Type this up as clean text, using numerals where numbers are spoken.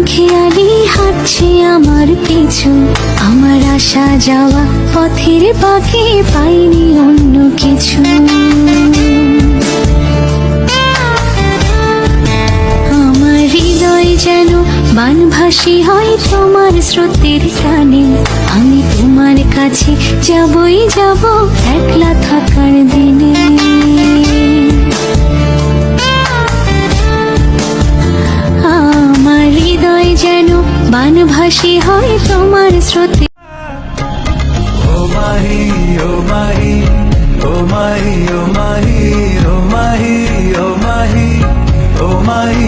খেয়ালি হাঁটছে আমার পিছু, আমার আসা যাওয়া পথের পাখি পাইনি অন্য কিছু। আমার হৃদয় যেন বানভাসী হয় তোমার স্রোতের টানে, আমি তোমার কাছে যাবই যাব একলা থাকার দিনে। আমার হৃদয় যেন বানভাসী হয় তোমার স্রোতে। ও মাহি ও মাহি ও মাহি ও মাহি ও মাহি ও মাহি ও মাহি